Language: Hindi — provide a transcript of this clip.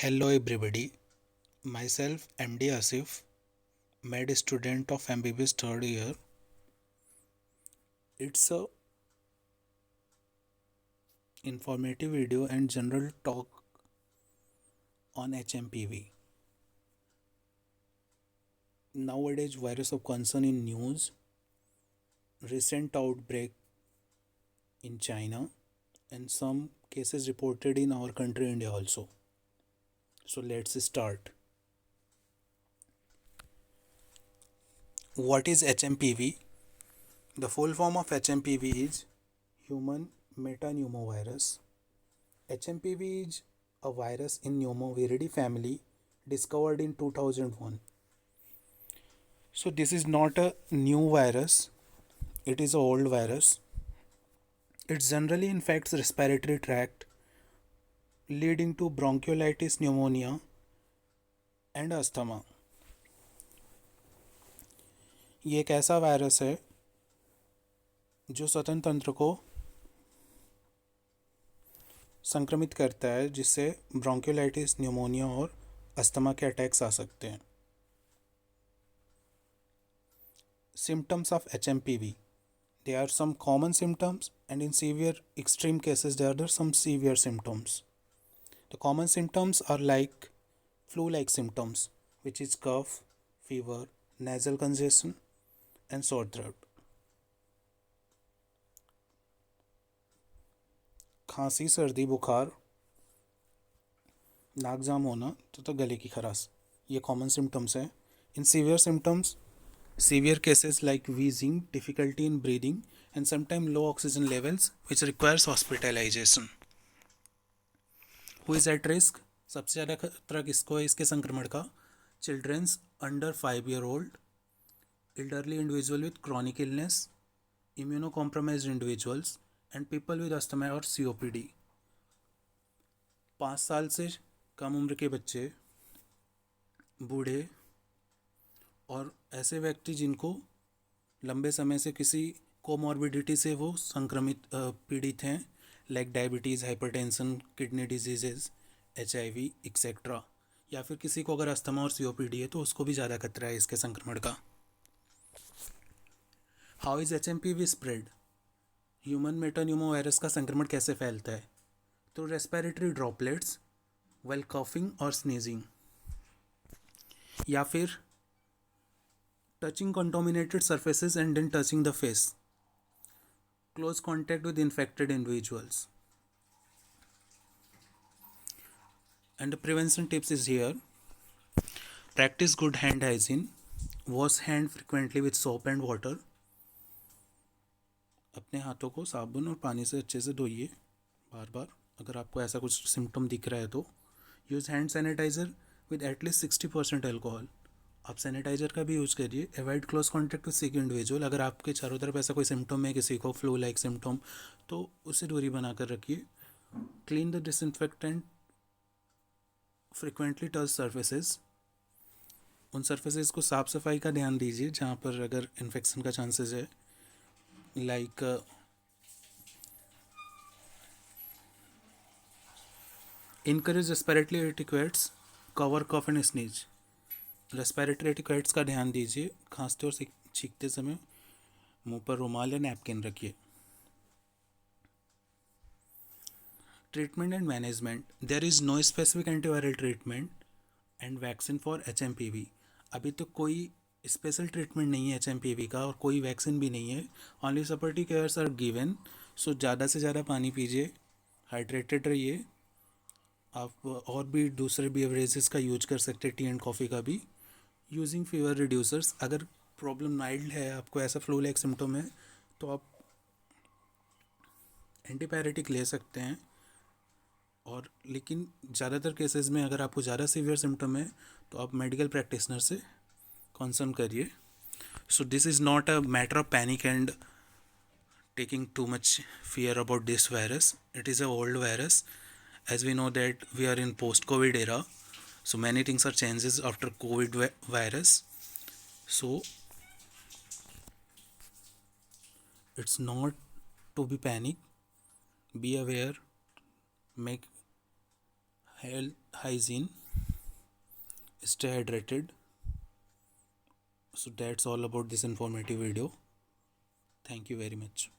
Hello everybody, myself MD Asif, med student of MBBS third year. It's a informative video and general talk on HMPV. Nowadays virus of concern in news, recent outbreak in China and some cases reported in our country India also. So let's start. What is HMPV? The full form of HMPV is human metapneumovirus. HMPV is a virus in Pneumoviridae family discovered in 2001. So this is not a new virus, it is an old virus. It generally infects respiratory tract leading to bronchiolitis pneumonia and asthma. ये एक ऐसा वायरस है जो स्वतंत्र तंत्र को संक्रमित करता है जिससे ब्रोंकियोलाइटिस न्यूमोनिया और अस्थमा के अटैक्स आ सकते हैं. Symptoms of HMPV. There are some common symptoms and in severe extreme cases there are some severe symptoms. The common symptoms are like flu-like symptoms which is cough, fever, nasal congestion and sore throat. खांसी सर्दी बुखार नाक जाम होना तथा गले की खराश ये कॉमन सिम्टम्स हैं. In severe symptoms severe cases like wheezing, difficulty in breathing and sometimes low oxygen levels which requires hospitalization. Who is at risk? सबसे ज़्यादा खतरा किसको है इसके संक्रमण का? Children's under 5-year-old, elderly individual with chronic illness, immunocompromised individuals and people with asthma or COPD. 5 साल से कम उम्र के बच्चे, बूढ़े और ऐसे व्यक्ति जिनको लंबे समय से किसी कोमॉर्बिडिटी से वो संक्रमित पीड़ित हैं like diabetes, hypertension, kidney diseases, HIV etcetera, या फिर किसी को अगर अस्थमा और COPD है तो उसको भी ज़्यादा खतरा है इसके संक्रमण का. How is HMPV spread? Human metapneumovirus का संक्रमण कैसे फैलता है? तो रेस्पिरेटरी ड्रॉपलेट्स वेल कॉफिंग और स्नीजिंग, या फिर touching contaminated surfaces and then touching the face, close contact with infected individuals. And the prevention tips is here. Practice good hand hygiene, wash hand frequently with soap and water. अपने हाथों को साबुन और पानी से अच्छे से धोइए बार बार. अगर आपको ऐसा कुछ सिम्टम दिख रहा है तो use hand sanitiser with at least 60% alcohol. आप सैनिटाइज़र का भी यूज़ करिए. Avoid close contact with sick individual. अगर आपके चारों तरफ ऐसा कोई सिम्टम है किसी को फ्लू लाइक सिम्टम तो उससे दूरी बनाकर रखिए. Clean the disinfectant frequently touch surfaces. उन सर्फेसेस को साफ़ सफाई का ध्यान दीजिए जहाँ पर अगर इन्फेक्शन का चांसेस है. Like encourage respiratory etiquettes, cover cough and sneeze. Respiratory etiquettes का ध्यान दीजिए. खांसते और छींकते समय मुंह पर रुमाल या नैपकिन रखिए. Treatment and management. There is no specific antiviral treatment and vaccine for HMPV. अभी तो कोई स्पेशल ट्रीटमेंट नहीं है HMPV का और कोई वैक्सीन भी नहीं है. Only supportive cares are given. So ज़्यादा से ज़्यादा पानी पीजिए, हाइड्रेटेड रहिए. आप और भी दूसरे बेवरेजेस का यूज कर सकते हैं, टी एंड कॉफ़ी का भी. Using fever reducers. अगर प्रॉब्लम माइल्ड है, आपको ऐसा फ्लू लाइक सिम्टम है तो आप एंटीपायरेटिक ले सकते हैं. और लेकिन ज़्यादातर केसेस में अगर आपको ज़्यादा सीवियर सिम्टम है तो आप मेडिकल प्रैक्टिशनर से कंसर्न करिए. So this is not a matter of panic and taking too much fear about this virus. It is a old virus. As we know that we are in post-COVID era, so many things are changes after COVID virus. So it's not to be panic. Be aware. Make health hygiene, stay hydrated. So that's all about this informative video. Thank you very much.